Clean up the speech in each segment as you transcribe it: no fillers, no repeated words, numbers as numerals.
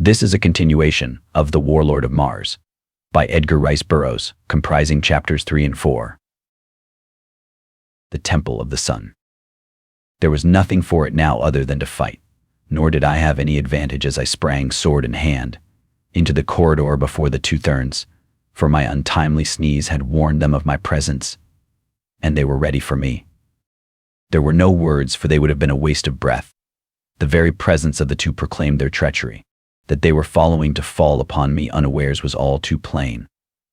This is a continuation of The Warlord of Mars by Edgar Burroughs, comprising chapters 3 and 4. The Temple of the Sun. There was nothing for it now other than to fight, nor did I have any advantage as I sprang sword in hand into the corridor before the two Therns, for my untimely sneeze had warned them of my presence, and they were ready for me. There were no words, for they would have been a waste of breath. The very presence of the two proclaimed their treachery. That they were following to fall upon me unawares was all too plain,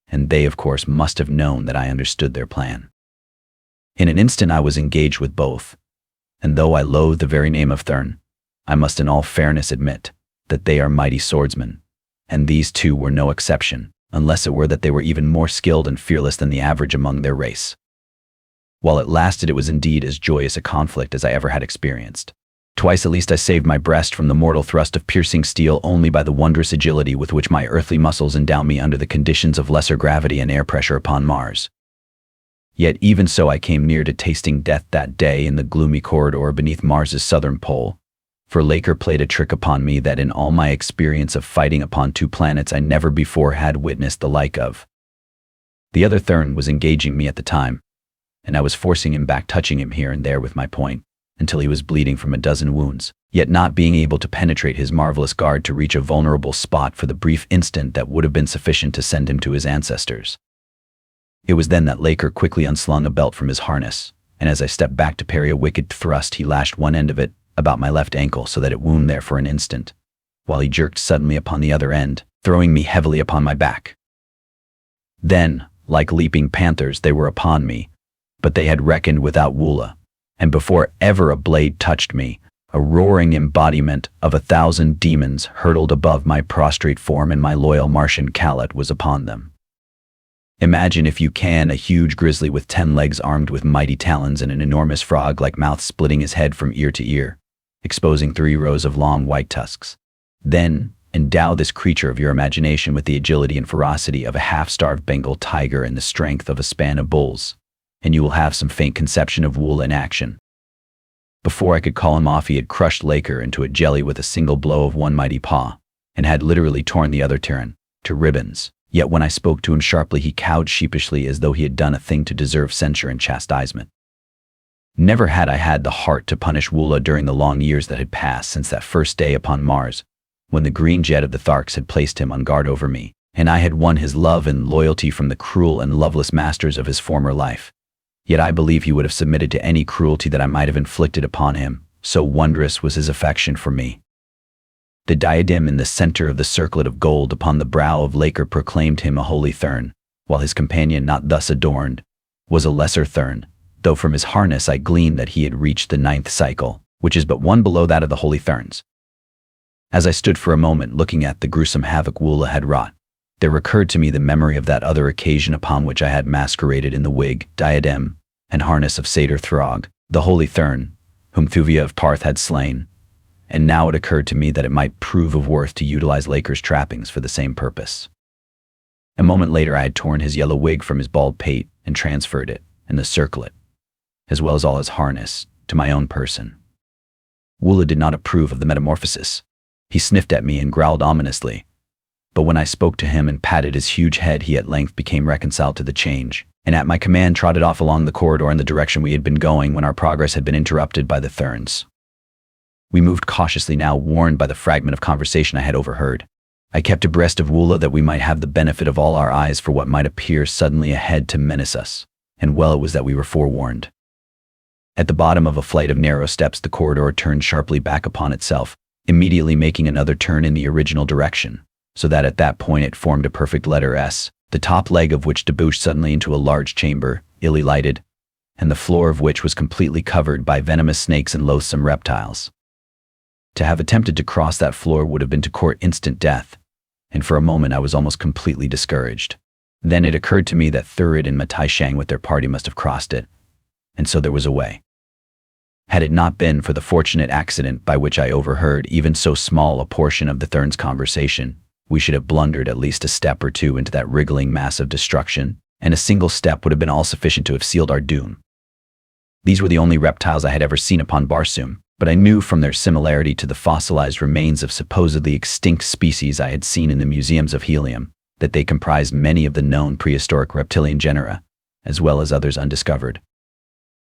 and they, of course, must have known that I understood their plan. In an instant I was engaged with both, and though I loathe the very name of Thern, I must in all fairness admit that they are mighty swordsmen, and these two were no exception, unless it were that they were even more skilled and fearless than the average among their race. While it lasted, it was indeed as joyous a conflict as I ever had experienced. Twice at least I saved my breast from the mortal thrust of piercing steel only by the wondrous agility with which my earthly muscles endow me under the conditions of lesser gravity and air pressure upon Mars. Yet even so I came near to tasting death that day in the gloomy corridor beneath Mars's southern pole, for Laker played a trick upon me that in all my experience of fighting upon two planets I never before had witnessed the like of. The other Thern was engaging me at the time, and I was forcing him back, touching him here and there with my point, until he was bleeding from a dozen wounds, yet not being able to penetrate his marvelous guard to reach a vulnerable spot for the brief instant that would have been sufficient to send him to his ancestors. It was then that Laker quickly unslung a belt from his harness, and as I stepped back to parry a wicked thrust, he lashed one end of it about my left ankle so that it wound there for an instant, while he jerked suddenly upon the other end, throwing me heavily upon my back. Then, like leaping panthers, they were upon me, but they had reckoned without Woola, and before ever a blade touched me, a roaring embodiment of 1,000 demons hurtled above my prostrate form, and my loyal Martian Kalat was upon them. Imagine, if you can, a huge grizzly with 10 legs armed with mighty talons and an enormous frog-like mouth splitting his head from ear to ear, exposing 3 rows of long white tusks. Then, endow this creature of your imagination with the agility and ferocity of a half-starved Bengal tiger and the strength of a span of bulls, and you will have some faint conception of Woola in action. Before I could call him off, he had crushed Laker into a jelly with a single blow of one mighty paw, and had literally torn the other Terran to ribbons. Yet when I spoke to him sharply, he cowed sheepishly as though he had done a thing to deserve censure and chastisement. Never had I had the heart to punish Woola during the long years that had passed since that first day upon Mars, when the green jet of the Tharks had placed him on guard over me, and I had won his love and loyalty from the cruel and loveless masters of his former life. Yet I believe he would have submitted to any cruelty that I might have inflicted upon him, so wondrous was his affection for me. The diadem in the center of the circlet of gold upon the brow of Laker proclaimed him a holy Thern, while his companion, not thus adorned, was a lesser Thern, though from his harness I gleaned that he had reached the 9th cycle, which is but one below that of the holy Therns. As I stood for a moment looking at the gruesome havoc Woola had wrought, there recurred to me the memory of that other occasion upon which I had masqueraded in the wig, diadem, and harness of Satyr Throg, the holy Thern, whom Thuvia of Parth had slain, and now it occurred to me that it might prove of worth to utilize Laker's trappings for the same purpose. A moment later I had torn his yellow wig from his bald pate and transferred it, and the circlet, as well as all his harness, to my own person. Woola did not approve of the metamorphosis. He sniffed at me and growled ominously, but when I spoke to him and patted his huge head, he at length became reconciled to the change, and at my command trotted off along the corridor in the direction we had been going when our progress had been interrupted by the Therns. We moved cautiously now, warned by the fragment of conversation I had overheard. I kept abreast of Woola that we might have the benefit of all our eyes for what might appear suddenly ahead to menace us, and well it was that we were forewarned. At the bottom of a flight of narrow steps the corridor turned sharply back upon itself, immediately making another turn in the original direction, so that at that point it formed a perfect letter S, the top leg of which debouched suddenly into a large chamber, illy lighted, and the floor of which was completely covered by venomous snakes and loathsome reptiles. To have attempted to cross that floor would have been to court instant death, and for a moment I was almost completely discouraged. Then it occurred to me that Thurid and Matai Shang with their party must have crossed it, and so there was a way. Had it not been for the fortunate accident by which I overheard even so small a portion of the Therns' conversation, we should have blundered at least a step or two into that wriggling mass of destruction, and a single step would have been all sufficient to have sealed our doom. These were the only reptiles I had ever seen upon Barsoom, but I knew from their similarity to the fossilized remains of supposedly extinct species I had seen in the museums of Helium that they comprised many of the known prehistoric reptilian genera, as well as others undiscovered.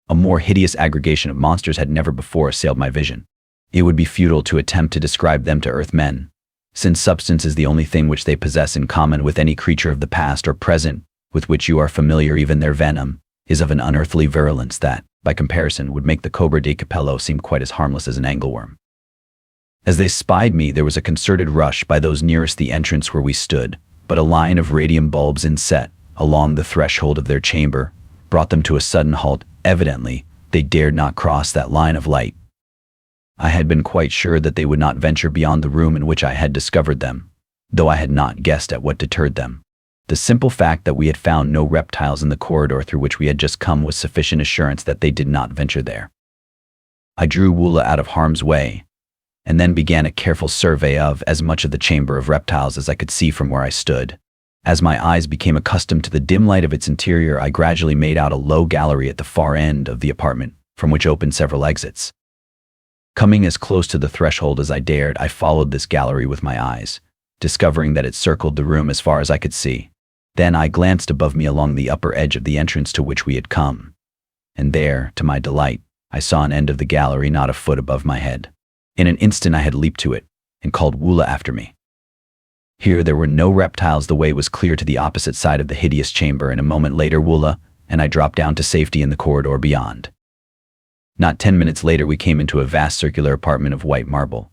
A more hideous aggregation of monsters had never before assailed my vision. It would be futile to attempt to describe them to Earthmen, since substance is the only thing which they possess in common with any creature of the past or present with which you are familiar. Even their venom is of an unearthly virulence that, by comparison, would make the Cobra de Capello seem quite as harmless as an angleworm. As they spied me, there was a concerted rush by those nearest the entrance where we stood, but a line of radium bulbs inset along the threshold of their chamber brought them to a sudden halt. Evidently, they dared not cross that line of light. I had been quite sure that they would not venture beyond the room in which I had discovered them, though I had not guessed at what deterred them. The simple fact that we had found no reptiles in the corridor through which we had just come was sufficient assurance that they did not venture there. I drew Woola out of harm's way, and then began a careful survey of as much of the chamber of reptiles as I could see from where I stood. As my eyes became accustomed to the dim light of its interior, I gradually made out a low gallery at the far end of the apartment, from which opened several exits. Coming as close to the threshold as I dared, I followed this gallery with my eyes, discovering that it circled the room as far as I could see. Then I glanced above me along the upper edge of the entrance to which we had come, and there, to my delight, I saw an end of the gallery not a foot above my head. In an instant I had leaped to it, and called Woola after me. Here there were no reptiles. The way was clear to the opposite side of the hideous chamber, and a moment later Woola and I dropped down to safety in the corridor beyond. Not 10 minutes later we came into a vast circular apartment of white marble,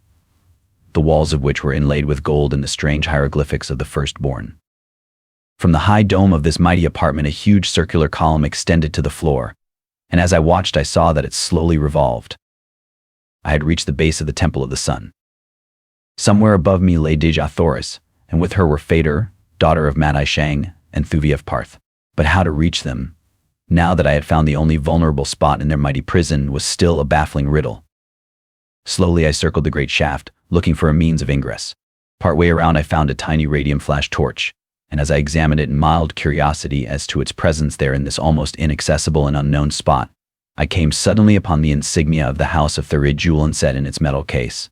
the walls of which were inlaid with gold and the strange hieroglyphics of the firstborn. From the high dome of this mighty apartment a huge circular column extended to the floor, and as I watched I saw that it slowly revolved. I had reached the base of the Temple of the Sun. Somewhere above me lay Dija Thoris, and with her were Phaedor, daughter of Madai Shang, and Thuvia of Parth. But how to reach them, now that I had found the only vulnerable spot in their mighty prison, was still a baffling riddle. Slowly I circled the great shaft, looking for a means of ingress. Partway around I found a tiny radium flash torch, and as I examined it in mild curiosity as to its presence there in this almost inaccessible and unknown spot, I came suddenly upon the insignia of the House of Thurid jewel set in its metal case.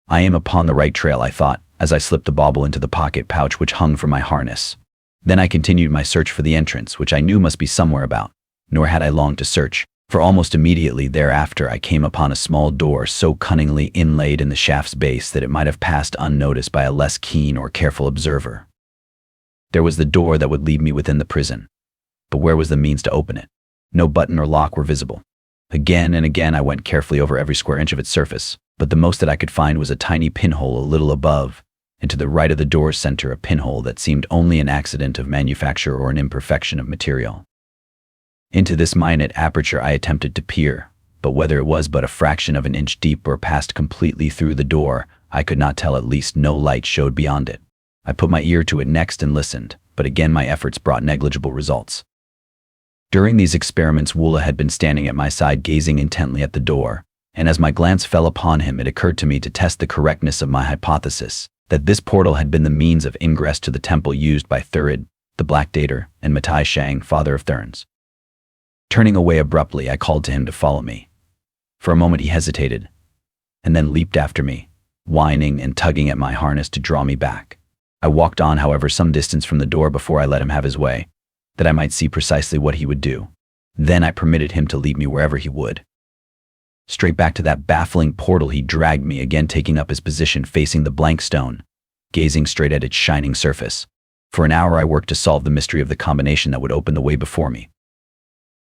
I am upon the right trail, I thought, as I slipped the bauble into the pocket pouch which hung from my harness. Then I continued my search for the entrance, which I knew must be somewhere about, nor had I long to search, for almost immediately thereafter I came upon a small door so cunningly inlaid in the shaft's base that it might have passed unnoticed by a less keen or careful observer. There was the door that would lead me within the prison, but where was the means to open it? No button or lock were visible. Again and again I went carefully over every square inch of its surface, but the most that I could find was a tiny pinhole a little above, and to the right of the door's center a pinhole that seemed only an accident of manufacture or an imperfection of material. Into this minute aperture I attempted to peer, but whether it was but a fraction of an inch deep or passed completely through the door, I could not tell. At least no light showed beyond it. I put my ear to it next and listened, but again my efforts brought negligible results. During these experiments Woola had been standing at my side gazing intently at the door, and as my glance fell upon him it occurred to me to test the correctness of my hypothesis, that this portal had been the means of ingress to the temple used by Thurid, the Black Dater, and Matai Shang, father of Therns. Turning away abruptly, I called to him to follow me. For a moment he hesitated, and then leaped after me, whining and tugging at my harness to draw me back. I walked on, however, some distance from the door before I let him have his way, that I might see precisely what he would do. Then I permitted him to lead me wherever he would. Straight back to that baffling portal he dragged me, again taking up his position facing the blank stone, gazing straight at its shining surface. For an hour I worked to solve the mystery of the combination that would open the way before me.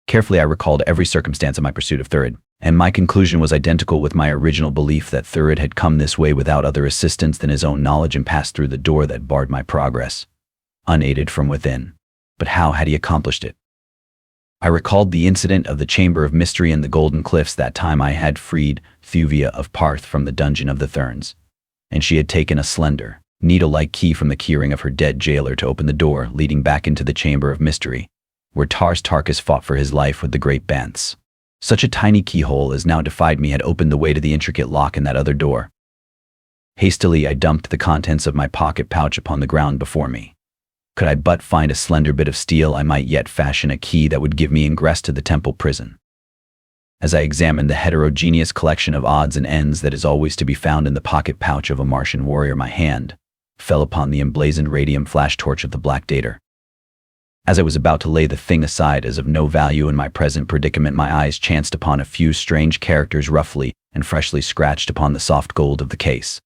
Carefully I recalled every circumstance of my pursuit of Thurid, and my conclusion was identical with my original belief that Thurid had come this way without other assistance than his own knowledge and passed through the door that barred my progress, unaided from within. But how had he accomplished it? I recalled the incident of the Chamber of Mystery in the Golden Cliffs. That time I had freed Thuvia of Parth from the dungeon of the Therns, and she had taken a slender, needle-like key from the keyring of her dead jailer to open the door leading back into the Chamber of Mystery, where Tars Tarkas fought for his life with the great Banths. Such a tiny keyhole as now defied me had opened the way to the intricate lock in that other door. Hastily I dumped the contents of my pocket pouch upon the ground before me. Could I but find a slender bit of steel, I might yet fashion a key that would give me ingress to the temple prison. as I examined the heterogeneous collection of odds and ends that is always to be found in the pocket pouch of a Martian warrior. My hand fell upon the emblazoned radium flash torch of the Black Dater. As I was about to lay the thing aside as of no value in my present predicament, my eyes chanced upon a few strange characters roughly and freshly scratched upon the soft gold of the case.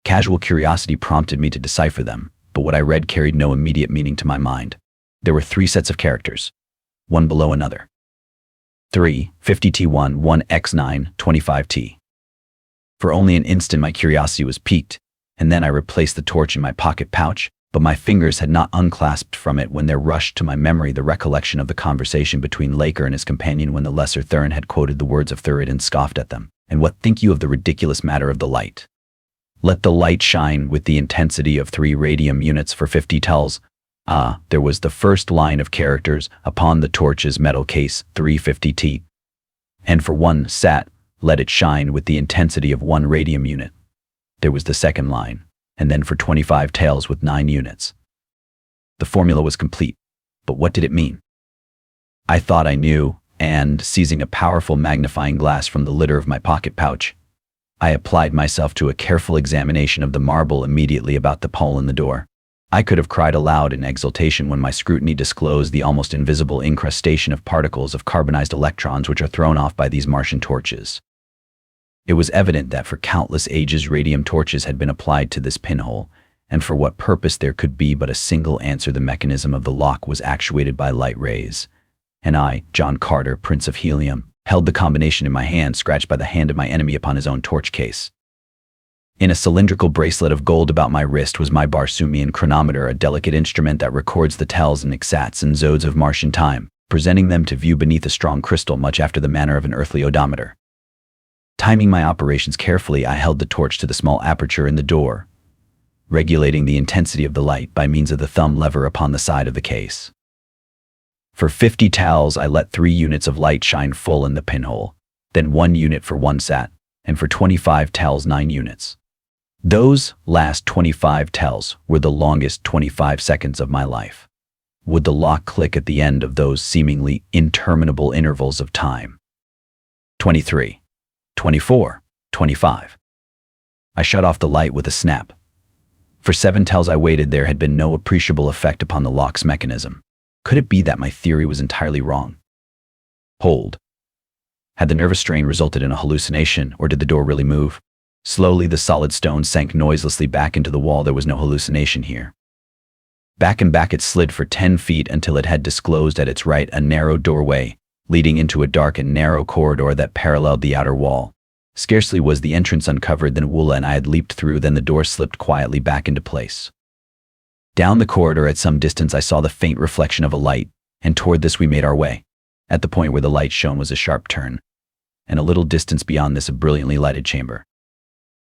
Casual curiosity prompted me to decipher them, but what I read carried no immediate meaning to my mind. There were 3 sets of characters, one below another. 3, 50T1, 1X9, 25T. For only an instant my curiosity was piqued, and then I replaced the torch in my pocket pouch, but my fingers had not unclasped from it when there rushed to my memory the recollection of the conversation between Laker and his companion when the Lesser Thurin had quoted the words of Thurid and scoffed at them. And what think you of the ridiculous matter of the light? Let the light shine with the intensity of 3 radium units for 50 tells. There was the first line of characters upon the torch's metal case, 350T. And for 1 sat, let it shine with the intensity of 1 radium unit. There was the second line, and then for 25 tails with 9 units. The formula was complete, but what did it mean? I thought I knew, and, seizing a powerful magnifying glass from the litter of my pocket pouch, I applied myself to a careful examination of the marble immediately about the hole in the door. I could have cried aloud in exultation when my scrutiny disclosed the almost invisible incrustation of particles of carbonized electrons which are thrown off by these Martian torches. It was evident that for countless ages radium torches had been applied to this pinhole, and for what purpose there could be but a single answer: the mechanism of the lock was actuated by light rays. And I, John Carter, Prince of Helium, held the combination in my hand, scratched by the hand of my enemy upon his own torch case. In a cylindrical bracelet of gold about my wrist was my Barsoomian chronometer, a delicate instrument that records the tells and exats and zodes of Martian time, presenting them to view beneath a strong crystal much after the manner of an earthly odometer. Timing my operations carefully, I held the torch to the small aperture in the door, regulating the intensity of the light by means of the thumb lever upon the side of the case. For 50 tals, I let 3 units of light shine full in the pinhole, then 1 unit for 1 sat, and for 25 tals 9 units. Those last 25 tals were the longest 25 seconds of my life. Would the lock click at the end of those seemingly interminable intervals of time? 23. 24, 25. I shut off the light with a snap. For 7 tells I waited. There had been no appreciable effect upon the lock's mechanism. Could it be that my theory was entirely wrong? Hold. Had the nervous strain resulted in a hallucination, or did the door really move? Slowly the solid stone sank noiselessly back into the wall. There was no hallucination here. Back and back it slid for 10 feet until it had disclosed at its right a narrow doorway, leading into a dark and narrow corridor that paralleled the outer wall. Scarcely was the entrance uncovered than Woola and I had leaped through. Then the door slipped quietly back into place. Down the corridor at some distance I saw the faint reflection of a light, and toward this we made our way. At the point where the light shone was a sharp turn, and a little distance beyond this a brilliantly lighted chamber.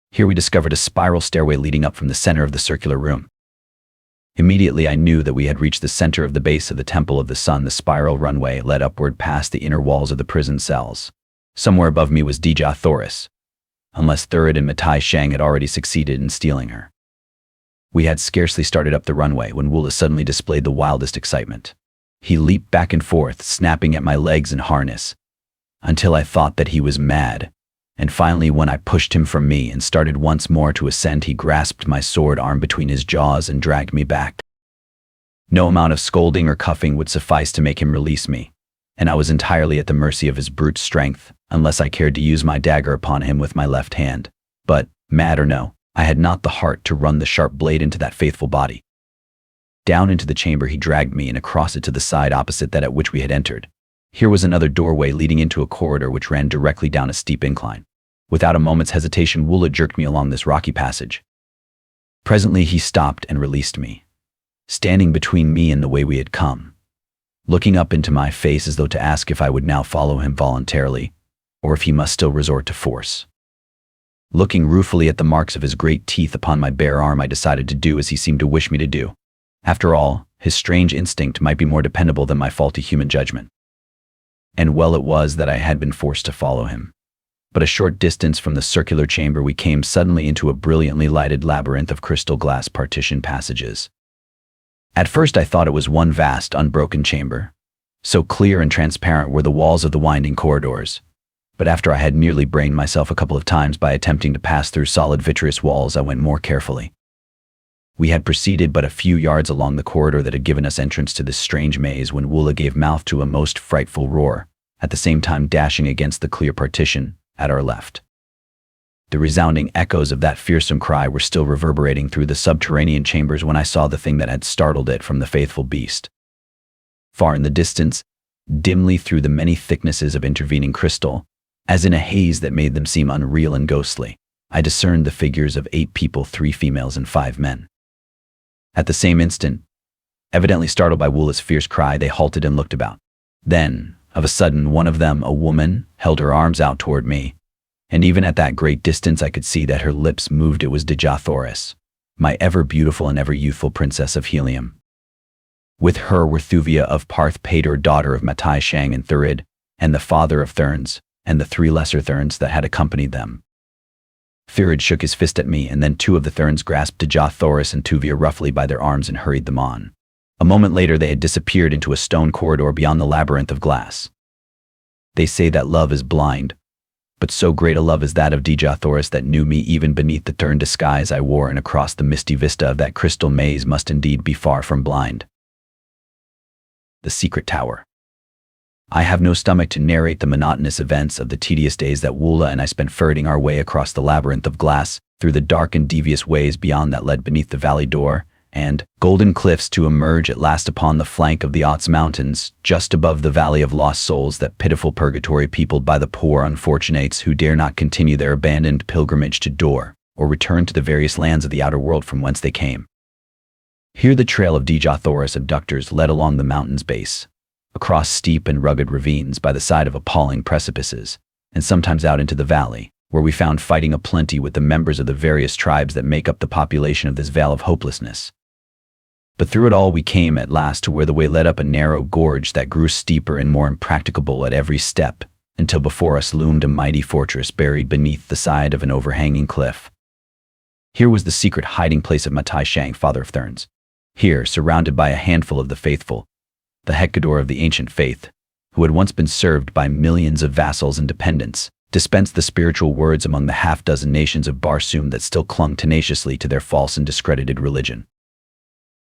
Here we discovered a spiral stairway leading up from the center of the circular room. Immediately I knew that we had reached the center of the base of the Temple of the Sun. The spiral runway led upward past the inner walls of the prison cells. Somewhere above me was Dija Thoris, unless Thurid and Matai Shang had already succeeded in stealing her. We had scarcely started up the runway when Woola suddenly displayed the wildest excitement. He leaped back and forth, snapping at my legs and harness, until I thought that he was mad. And finally, when I pushed him from me and started once more to ascend, he grasped my sword arm between his jaws and dragged me back. No amount of scolding or cuffing would suffice to make him release me, and I was entirely at the mercy of his brute strength, unless I cared to use my dagger upon him with my left hand. But, mad or no, I had not the heart to run the sharp blade into that faithful body. Down into the chamber he dragged me and across it to the side opposite that at which we had entered. Here was another doorway leading into a corridor which ran directly down a steep incline. Without a moment's hesitation, Woola jerked me along this rocky passage. Presently he stopped and released me, standing between me and the way we had come, looking up into my face as though to ask if I would now follow him voluntarily, or if he must still resort to force. Looking ruefully at the marks of his great teeth upon my bare arm, I decided to do as he seemed to wish me to do. After all, his strange instinct might be more dependable than my faulty human judgment. And well it was that I had been forced to follow him. But a short distance from the circular chamber we came suddenly into a brilliantly lighted labyrinth of crystal glass partition passages. At first I thought it was one vast, unbroken chamber, So clear and transparent were the walls of the winding corridors. But after I had nearly brained myself a couple of times by attempting to pass through solid vitreous walls, I went more carefully. We had proceeded but a few yards along the corridor that had given us entrance to this strange maze when Woola gave mouth to a most frightful roar, at the same time dashing against the clear partition at our left. The resounding echoes of that fearsome cry were still reverberating through the subterranean chambers when I saw the thing that had startled it from the faithful beast. Far in the distance, dimly through the many thicknesses of intervening crystal, as in a haze that made them seem unreal and ghostly, I discerned the figures of 8 people, 3 females and 5 men. At the same instant, evidently startled by Woola's fierce cry, they halted and looked about. Then, of a sudden, one of them, a woman, held her arms out toward me, and even at that great distance I could see that her lips moved. It was Dejah, my ever-beautiful and ever-youthful princess of Helium. With her were Thuvia of Parth Pader, daughter of Matai Shang and Thurid, and the father of Therns, and the 3 lesser Therns that had accompanied them. Thurid shook his fist at me, and then 2 of the Therns grasped Dejah and Thuvia roughly by their arms and hurried them on. A moment later they had disappeared into a stone corridor beyond the labyrinth of glass. They say that love is blind, but so great a love is that of Dejah that knew me even beneath the Thern disguise I wore, and across the misty vista of that crystal maze must indeed be far from blind. The Secret Tower. I have no stomach to narrate the monotonous events of the tedious days that Woola and I spent ferreting our way across the labyrinth of glass, through the dark and devious ways beyond that led beneath the valley door, and golden cliffs to emerge at last upon the flank of the Ots Mountains, just above the Valley of Lost Souls, that pitiful purgatory peopled by the poor unfortunates who dare not continue their abandoned pilgrimage to Dor, or return to the various lands of the outer world from whence they came. Here the trail of Dejah abductors led along the mountain's base, across steep and rugged ravines by the side of appalling precipices, and sometimes out into the valley, where we found fighting aplenty with the members of the various tribes that make up the population of this vale of hopelessness. But through it all we came at last to where the way led up a narrow gorge that grew steeper and more impracticable at every step, until before us loomed a mighty fortress buried beneath the side of an overhanging cliff. Here was the secret hiding place of Matai Shang, father of Therns. Here, surrounded by a handful of the faithful, the Hekador of the ancient faith, who had once been served by millions of vassals and dependents, dispensed the spiritual words among the half-dozen nations of Barsoom that still clung tenaciously to their false and discredited religion.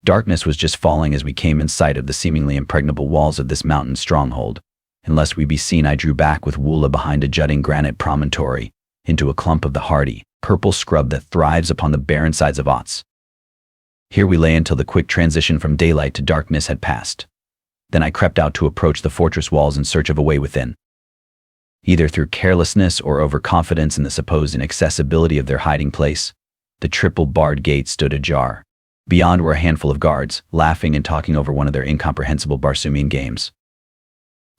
Darkness was just falling as we came in sight of the seemingly impregnable walls of this mountain stronghold, and lest we be seen I drew back with Woola behind a jutting granite promontory, into a clump of the hardy, purple scrub that thrives upon the barren sides of Ots. Here we lay until the quick transition from daylight to darkness had passed. Then I crept out to approach the fortress walls in search of a way within. Either through carelessness or overconfidence in the supposed inaccessibility of their hiding place, the triple-barred gate stood ajar. Beyond were a handful of guards, laughing and talking over one of their incomprehensible Barsoomian games.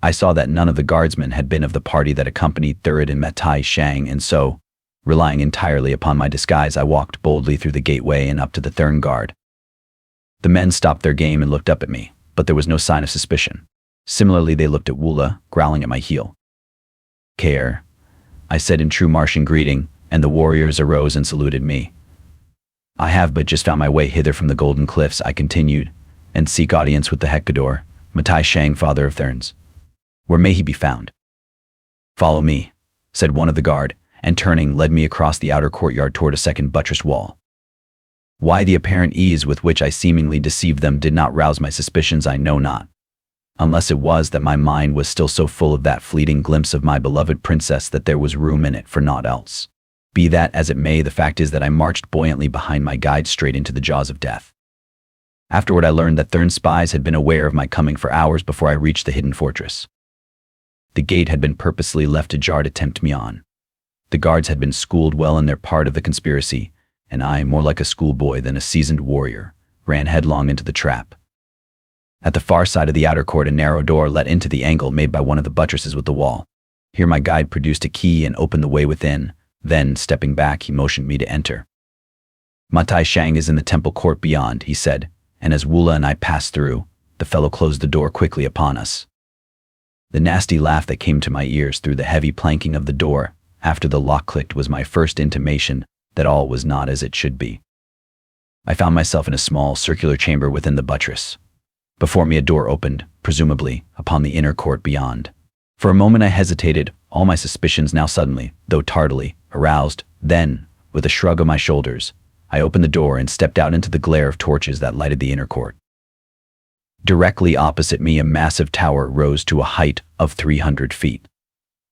I saw that none of the guardsmen had been of the party that accompanied Thurid and Matai Shang, and so, relying entirely upon my disguise, I walked boldly through the gateway and up to the Thern guard. The men stopped their game and looked up at me, but there was no sign of suspicion. Similarly, they looked at Woola, growling at my heel. "Care," I said in true Martian greeting, and the warriors arose and saluted me. "I have but just found my way hither from the Golden Cliffs," I continued, "and seek audience with the Hekador, Matai Shang, father of Therns. Where may he be found?" "Follow me," said one of the guard, and turning, led me across the outer courtyard toward a second buttressed wall. Why the apparent ease with which I seemingly deceived them did not rouse my suspicions I know not, unless it was that my mind was still so full of that fleeting glimpse of my beloved princess that there was room in it for naught else. Be that as it may, the fact is that I marched buoyantly behind my guide straight into the jaws of death. Afterward I learned that Thern spies had been aware of my coming for hours before I reached the hidden fortress. The gate had been purposely left ajar to tempt me on. The guards had been schooled well in their part of the conspiracy, and I, more like a schoolboy than a seasoned warrior, ran headlong into the trap. At the far side of the outer court a narrow door let into the angle made by one of the buttresses with the wall. Here my guide produced a key and opened the way within. Then, stepping back, he motioned me to enter. "Matai Shang is in the temple court beyond," he said, and as Woola and I passed through, the fellow closed the door quickly upon us. The nasty laugh that came to my ears through the heavy planking of the door after the lock clicked was my first intimation that all was not as it should be. I found myself in a small circular chamber within the buttress. Before me a door opened, presumably, upon the inner court beyond. For a moment I hesitated, all my suspicions now suddenly, though tardily, aroused. Then, with a shrug of my shoulders, I opened the door and stepped out into the glare of torches that lighted the inner court. Directly opposite me, a massive tower rose to a height of 300 feet.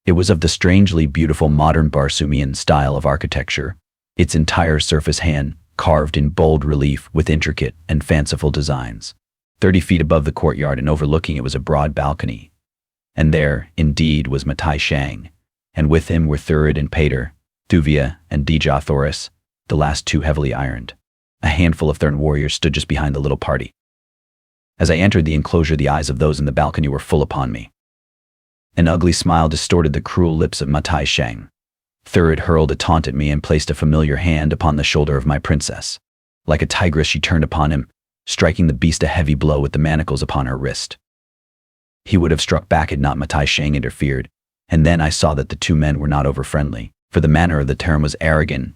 It was of the strangely beautiful modern Barsoomian style of architecture, its entire surface hand-carved in bold relief with intricate and fanciful designs. 30 feet above the courtyard and overlooking it was a broad balcony. And there, indeed, was Matai Shang, and with him were Thurid and Pater, Thuvia and Dija Thoris, the last two heavily ironed. A handful of Thurn warriors stood just behind the little party. As I entered the enclosure, the eyes of those in the balcony were full upon me. An ugly smile distorted the cruel lips of Matai Shang. Thurid hurled a taunt at me and placed a familiar hand upon the shoulder of my princess. Like a tigress, she turned upon him, striking the beast a heavy blow with the manacles upon her wrist. He would have struck back had not Matai Shang interfered, and then I saw that the two men were not over-friendly, for the manner of the term was arrogant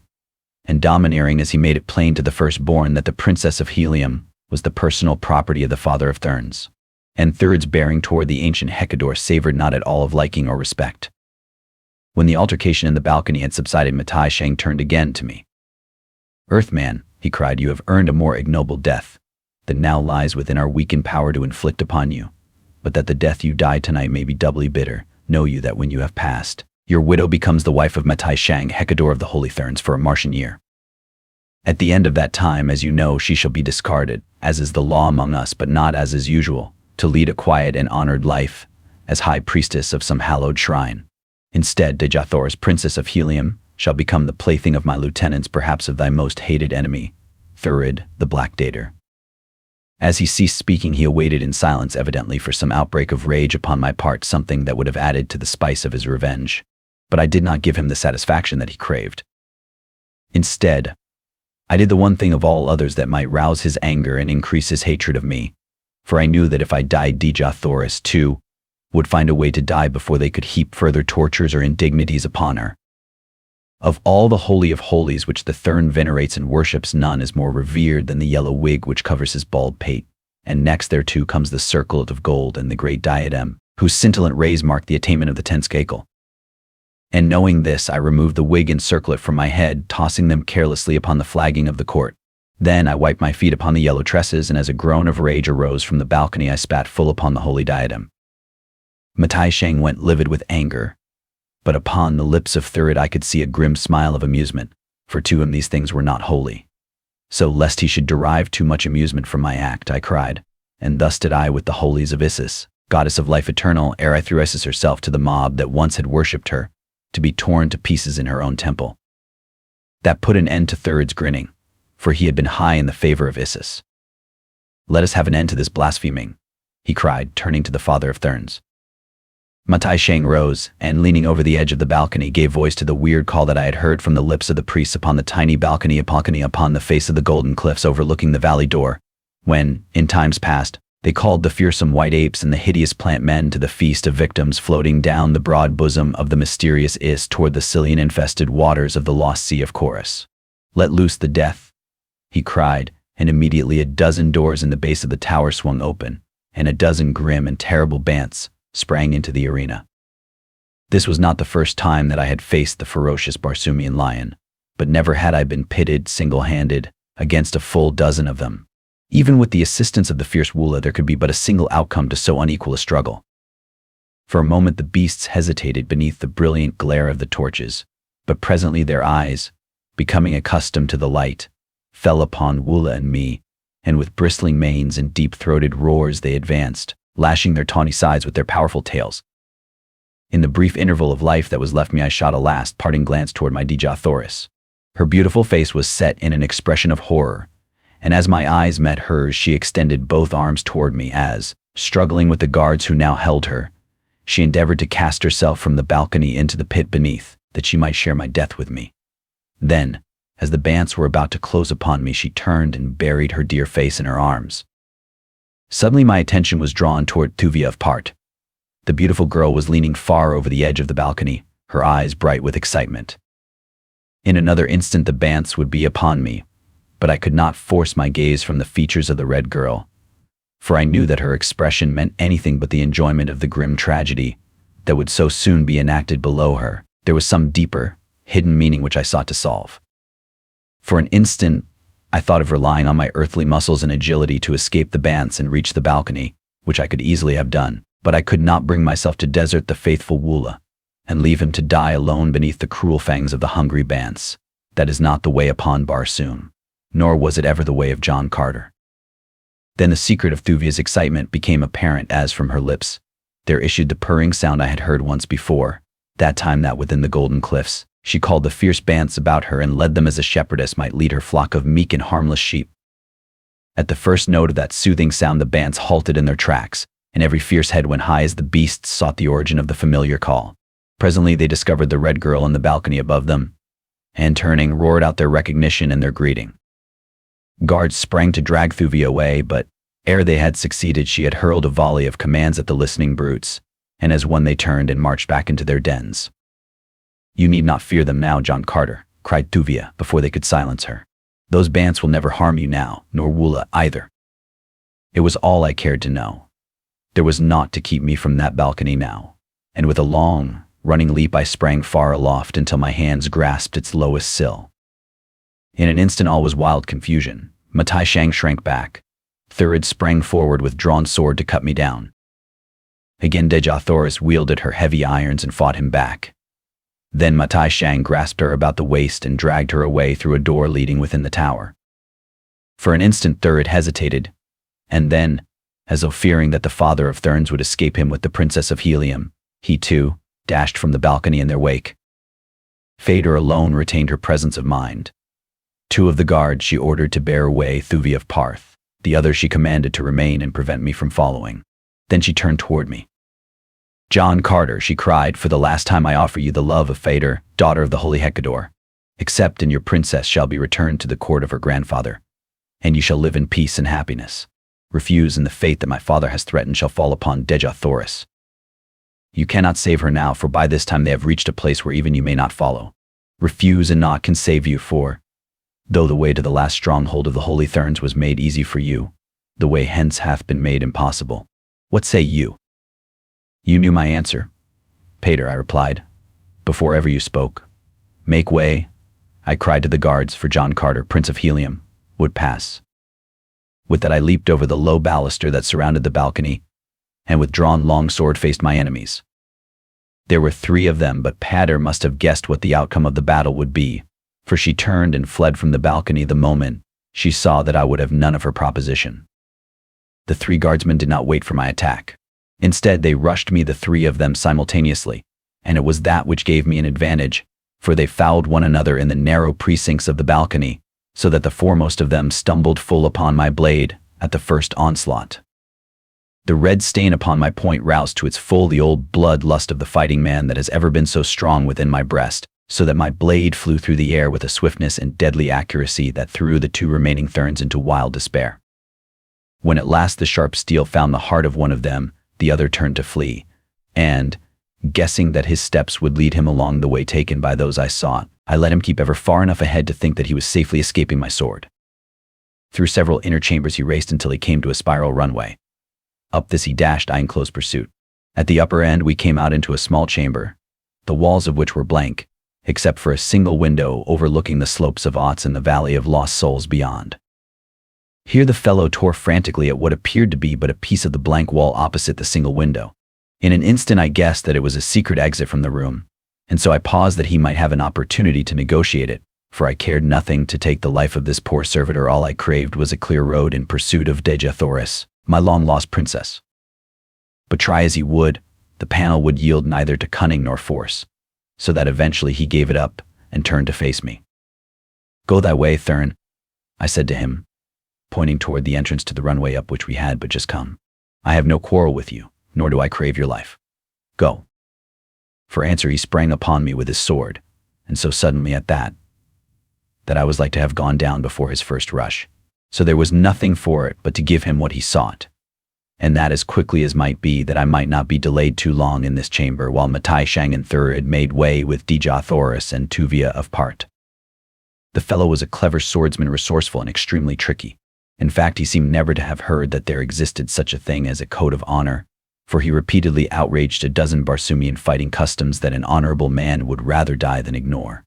and domineering as he made it plain to the firstborn that the Princess of Helium was the personal property of the father of Thurns, and Thurid's bearing toward the ancient Hecador savored not at all of liking or respect. When the altercation in the balcony had subsided, Matai Shang turned again to me. "Earthman," he cried, "you have earned a more ignoble death than now lies within our weakened power to inflict upon you. But that the death you die tonight may be doubly bitter, know you that when you have passed, your widow becomes the wife of Matai Shang, Hecador of the Holy Thurns, for a Martian year. At the end of that time, as you know, she shall be discarded, as is the law among us, but not as is usual, to lead a quiet and honored life, as high priestess of some hallowed shrine. Instead, Dija Thoris, Princess of Helium, shall become the plaything of my lieutenants, perhaps of thy most hated enemy, Thurid, the Black Dater." As he ceased speaking, he awaited in silence, evidently for some outbreak of rage upon my part, something that would have added to the spice of his revenge. But I did not give him the satisfaction that he craved. Instead, I did the one thing of all others that might rouse his anger and increase his hatred of me, for I knew that if I died, Dija Thoris, too, would find a way to die before they could heap further tortures or indignities upon her. Of all the Holy of Holies which the Thurn venerates and worships, none is more revered than the yellow wig which covers his bald pate, and next thereto comes the circlet of gold and the great diadem, whose scintillant rays mark the attainment of the 10th scacle. And knowing this, I removed the wig and circlet from my head, tossing them carelessly upon the flagging of the court. Then I wiped my feet upon the yellow tresses, and as a groan of rage arose from the balcony, I spat full upon the holy diadem. Matai Shang went livid with anger, but upon the lips of Thurid I could see a grim smile of amusement, for to him these things were not holy. So lest he should derive too much amusement from my act, I cried, and thus did I with the holies of Isis, goddess of life eternal, ere I threw Isis herself to the mob that once had worshipped her, to be torn to pieces in her own temple. That put an end to Thurid's grinning, for he had been high in the favor of Isis. "Let us have an end to this blaspheming," he cried, turning to the father of Thurns. Matai Shang rose, and leaning over the edge of the balcony, gave voice to the weird call that I had heard from the lips of the priests upon the tiny balcony upon the face of the golden cliffs overlooking the valley door, when, in times past, they called the fearsome white apes and the hideous plant men to the feast of victims floating down the broad bosom of the mysterious Is toward the Cillian-infested waters of the lost Sea of Chorus. "Let loose the death," he cried, and immediately a dozen doors in the base of the tower swung open, and a dozen grim and terrible bants sprang into the arena. This was not the first time that I had faced the ferocious Barsoomian lion, but never had I been pitted single-handed against a full dozen of them. Even with the assistance of the fierce Wula, there could be but a single outcome to so unequal a struggle. For a moment the beasts hesitated beneath the brilliant glare of the torches, but presently their eyes, becoming accustomed to the light, fell upon Wula and me, and with bristling manes and deep-throated roars they advanced, lashing their tawny sides with their powerful tails. In the brief interval of life that was left me, I shot a last parting glance toward my Dija Thoris. Her beautiful face was set in an expression of horror, and as my eyes met hers, she extended both arms toward me as, struggling with the guards who now held her, she endeavored to cast herself from the balcony into the pit beneath, that she might share my death with me. Then, as the bants were about to close upon me, she turned and buried her dear face in her arms. Suddenly my attention was drawn toward Thuvia of Part. The beautiful girl was leaning far over the edge of the balcony, her eyes bright with excitement. In another instant the bants would be upon me, but I could not force my gaze from the features of the red girl, for I knew that her expression meant anything but the enjoyment of the grim tragedy that would so soon be enacted below her. There was some deeper, hidden meaning which I sought to solve. For an instant, I thought of relying on my earthly muscles and agility to escape the bants and reach the balcony, which I could easily have done, but I could not bring myself to desert the faithful Woola and leave him to die alone beneath the cruel fangs of the hungry bants. That is not the way upon Barsoom, nor was it ever the way of John Carter. Then the secret of Thuvia's excitement became apparent as from her lips there issued the purring sound I had heard once before, that time that within the golden cliffs she called the fierce bants about her and led them as a shepherdess might lead her flock of meek and harmless sheep. At the first note of that soothing sound the bants halted in their tracks, and every fierce head went high as the beasts sought the origin of the familiar call. Presently they discovered the red girl on the balcony above them, and turning, roared out their recognition and their greeting. Guards sprang to drag Thuvia away, but ere they had succeeded she had hurled a volley of commands at the listening brutes, and as one they turned and marched back into their dens. "You need not fear them now, John Carter," cried Thuvia before they could silence her. "Those bants will never harm you now, nor Woola either." It was all I cared to know. There was naught to keep me from that balcony now, and with a long, running leap I sprang far aloft until my hands grasped its lowest sill. In an instant all was wild confusion. Matai Shang shrank back. Thurid sprang forward with drawn sword to cut me down. Again Deja Thoris wielded her heavy irons and fought him back. Then Matai Shang grasped her about the waist and dragged her away through a door leading within the tower. For an instant Thurid hesitated, and then, as though fearing that the father of Thurns would escape him with the Princess of Helium, he too dashed from the balcony in their wake. Phaedra alone retained her presence of mind. 2 of the guards she ordered to bear away Thuvia of Parth. The other she commanded to remain and prevent me from following. Then she turned toward me. "John Carter," she cried, "for the last time I offer you the love of Phaedra, daughter of the holy Hecador. Accept, and your princess shall be returned to the court of her grandfather, and you shall live in peace and happiness. Refuse, and the fate that my father has threatened shall fall upon Deja Thoris. You cannot save her now, for by this time they have reached a place where even you may not follow. Refuse, and naught can save you, for though the way to the last stronghold of the holy Thurns was made easy for you, the way hence hath been made impossible. What say you?" "You knew my answer, Phaedra," I replied, "before ever you spoke. Make way," I cried to the guards, for John Carter, Prince of Helium, would pass. With that I leaped over the low baluster that surrounded the balcony, and with drawn long sword faced my enemies. There were 3 of them, but Phaedra must have guessed what the outcome of the battle would be, for she turned and fled from the balcony the moment she saw that I would have none of her proposition. The 3 guardsmen did not wait for my attack. Instead, they rushed me, the 3 of them simultaneously, and it was that which gave me an advantage, for they fouled one another in the narrow precincts of the balcony, so that the foremost of them stumbled full upon my blade at the first onslaught. The red stain upon my point roused to its full the old blood lust of the fighting man that has ever been so strong within my breast, so that my blade flew through the air with a swiftness and deadly accuracy that threw the 2 remaining Thurns into wild despair. When at last the sharp steel found the heart of one of them, the other turned to flee, and, guessing that his steps would lead him along the way taken by those I sought, I let him keep ever far enough ahead to think that he was safely escaping my sword. Through several inner chambers he raced until he came to a spiral runway. Up this he dashed, I in close pursuit. At the upper end we came out into a small chamber, the walls of which were blank, except for a single window overlooking the slopes of Otz and the valley of lost souls beyond. Here the fellow tore frantically at what appeared to be but a piece of the blank wall opposite the single window. In an instant I guessed that it was a secret exit from the room, and so I paused that he might have an opportunity to negotiate it, for I cared nothing to take the life of this poor servitor. All I craved was a clear road in pursuit of Deja Thoris, my long-lost princess. But try as he would, the panel would yield neither to cunning nor force, so that eventually he gave it up and turned to face me. "Go thy way, Thurn," I said to him, pointing toward the entrance to the runway up which we had but just come. "I have no quarrel with you, nor do I crave your life. Go." For answer he sprang upon me with his sword, and so suddenly at that I was like to have gone down before his first rush. So there was nothing for it but to give him what he sought, and that as quickly as might be, that I might not be delayed too long in this chamber while Matai Shang and Thurid made way with Deja Thoris and Thuvia of Part. The fellow was a clever swordsman, resourceful and extremely tricky. In fact, he seemed never to have heard that there existed such a thing as a code of honor, for he repeatedly outraged a dozen Barsoomian fighting customs that an honorable man would rather die than ignore.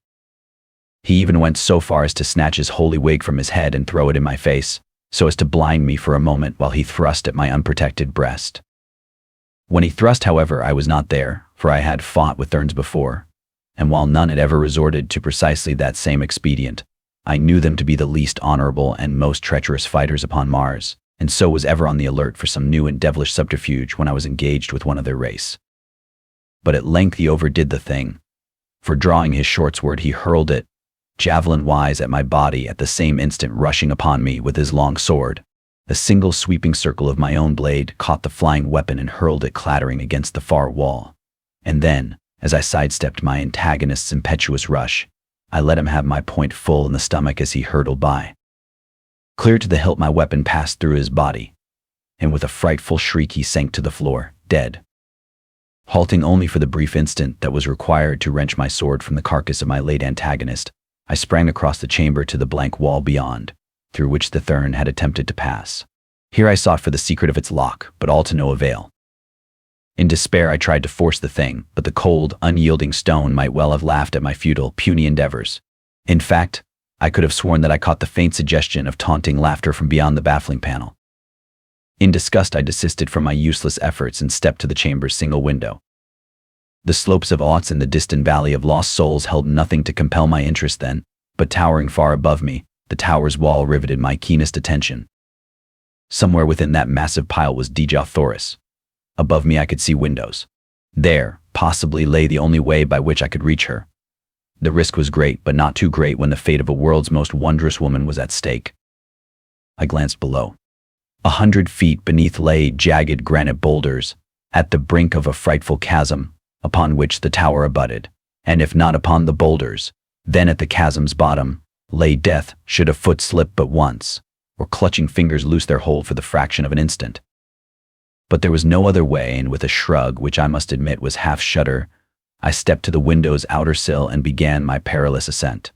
He even went so far as to snatch his holy wig from his head and throw it in my face, so as to blind me for a moment while he thrust at my unprotected breast. When he thrust, however, I was not there, for I had fought with thorns before, and while none had ever resorted to precisely that same expedient, I knew them to be the least honorable and most treacherous fighters upon Mars, and so was ever on the alert for some new and devilish subterfuge when I was engaged with one of their race. But at length he overdid the thing, for drawing his short sword he hurled it, javelin-wise at my body, at the same instant rushing upon me with his long sword. A single sweeping circle of my own blade caught the flying weapon and hurled it clattering against the far wall. And then, as I sidestepped my antagonist's impetuous rush, I let him have my point full in the stomach as he hurtled by. Clear to the hilt my weapon passed through his body, and with a frightful shriek he sank to the floor, dead. Halting only for the brief instant that was required to wrench my sword from the carcass of my late antagonist, I sprang across the chamber to the blank wall beyond, through which the thurn had attempted to pass. Here I sought for the secret of its lock, but all to no avail. In despair I tried to force the thing, but the cold, unyielding stone might well have laughed at my futile, puny endeavors. In fact, I could have sworn that I caught the faint suggestion of taunting laughter from beyond the baffling panel. In disgust I desisted from my useless efforts and stepped to the chamber's single window. The slopes of Aughts in the distant Valley of Lost Souls held nothing to compel my interest then, but towering far above me, the tower's wall riveted my keenest attention. Somewhere within that massive pile was Dejah Thoris. Above me I could see windows. There, possibly, lay the only way by which I could reach her. The risk was great, but not too great when the fate of a world's most wondrous woman was at stake. I glanced below. 100 feet beneath lay jagged granite boulders, at the brink of a frightful chasm, upon which the tower abutted, and if not upon the boulders, then at the chasm's bottom, lay death should a foot slip but once, or clutching fingers loose their hold for the fraction of an instant. But there was no other way, and with a shrug which I must admit was half shudder, I stepped to the window's outer sill and began my perilous ascent.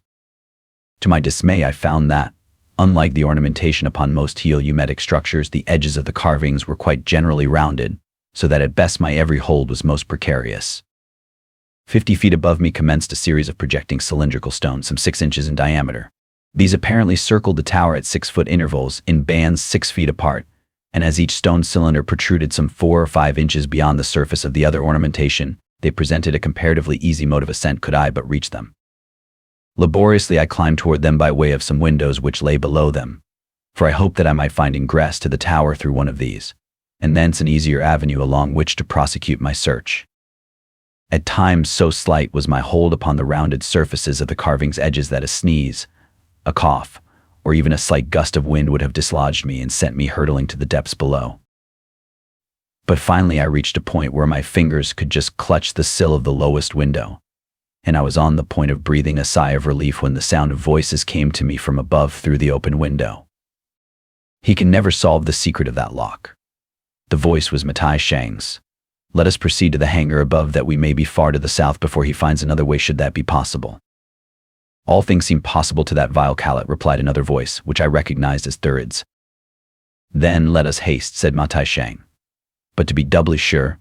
To my dismay I found that, unlike the ornamentation upon most heliometic structures, the edges of the carvings were quite generally rounded, so that at best my every hold was most precarious. 50 feet above me commenced a series of projecting cylindrical stones some 6 inches in diameter. These apparently circled the tower at 6-foot intervals in bands 6 feet apart, and as each stone cylinder protruded some 4 or 5 inches beyond the surface of the other ornamentation, they presented a comparatively easy mode of ascent could I but reach them. Laboriously I climbed toward them by way of some windows which lay below them, for I hoped that I might find ingress to the tower through one of these, and thence an easier avenue along which to prosecute my search. At times so slight was my hold upon the rounded surfaces of the carving's edges that a sneeze, a cough, or even a slight gust of wind would have dislodged me and sent me hurtling to the depths below. But finally I reached a point where my fingers could just clutch the sill of the lowest window, and I was on the point of breathing a sigh of relief when the sound of voices came to me from above through the open window. He can never solve the secret of that lock. The voice was Matai Shang's. Let us proceed to the hangar above that we may be far to the south before he finds another way should that be possible. All things seem possible to that vile callet, replied another voice, which I recognized as Thurid's. Then let us haste, said Matai Shang. But to be doubly sure,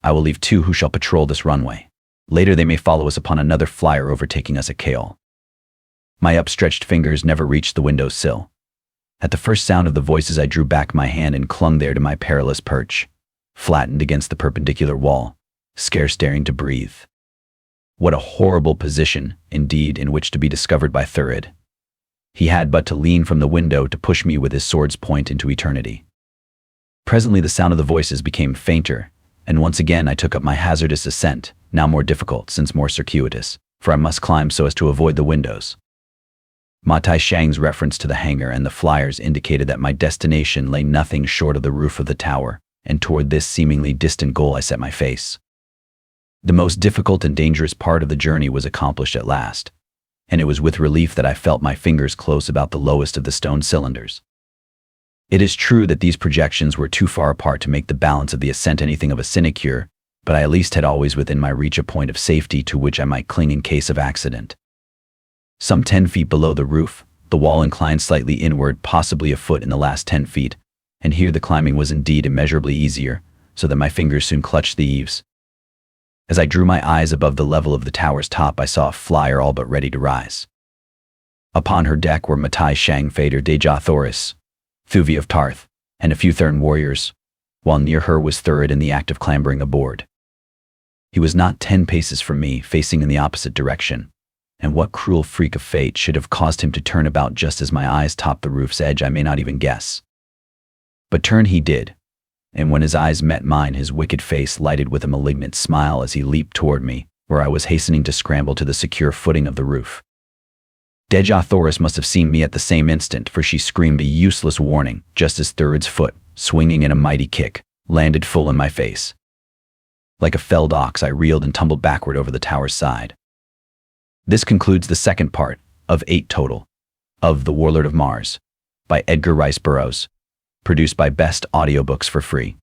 I will leave 2 who shall patrol this runway. Later they may follow us upon another flyer overtaking us at Kaol. My upstretched fingers never reached the window sill. At the first sound of the voices I drew back my hand and clung there to my perilous perch, flattened against the perpendicular wall, scarce daring to breathe. What a horrible position, indeed, in which to be discovered by Thurid. He had but to lean from the window to push me with his sword's point into eternity. Presently the sound of the voices became fainter, and once again I took up my hazardous ascent, now more difficult since more circuitous, for I must climb so as to avoid the windows. Matai Shang's reference to the hangar and the flyers indicated that my destination lay nothing short of the roof of the tower, and toward this seemingly distant goal I set my face. The most difficult and dangerous part of the journey was accomplished at last, and it was with relief that I felt my fingers close about the lowest of the stone cylinders. It is true that these projections were too far apart to make the balance of the ascent anything of a sinecure, but I at least had always within my reach a point of safety to which I might cling in case of accident. Some 10 feet below the roof, The wall inclined slightly inward, possibly a foot in the last 10 feet, and here the climbing was indeed immeasurably easier, so that my fingers soon clutched the eaves. As I drew my eyes above the level of the tower's top, I saw a flyer all but ready to rise. Upon her deck were Matai Shang Fader Deja Thoris, Thuvi of Tarth, and a few Thurn warriors, while near her was Thurid in the act of clambering aboard. He was not 10 paces from me, facing in the opposite direction, and what cruel freak of fate should have caused him to turn about just as my eyes topped the roof's edge I may not even guess. But turn he did, and when his eyes met mine, his wicked face lighted with a malignant smile as he leaped toward me, where I was hastening to scramble to the secure footing of the roof. Deja Thoris must have seen me at the same instant, for she screamed a useless warning just as Thurid's foot, swinging in a mighty kick, landed full in my face. Like a felled ox, I reeled and tumbled backward over the tower's side. This concludes the second part, of 8 total, of The Warlord of Mars, by Edgar Rice Burroughs, produced by Best Audiobooks for free.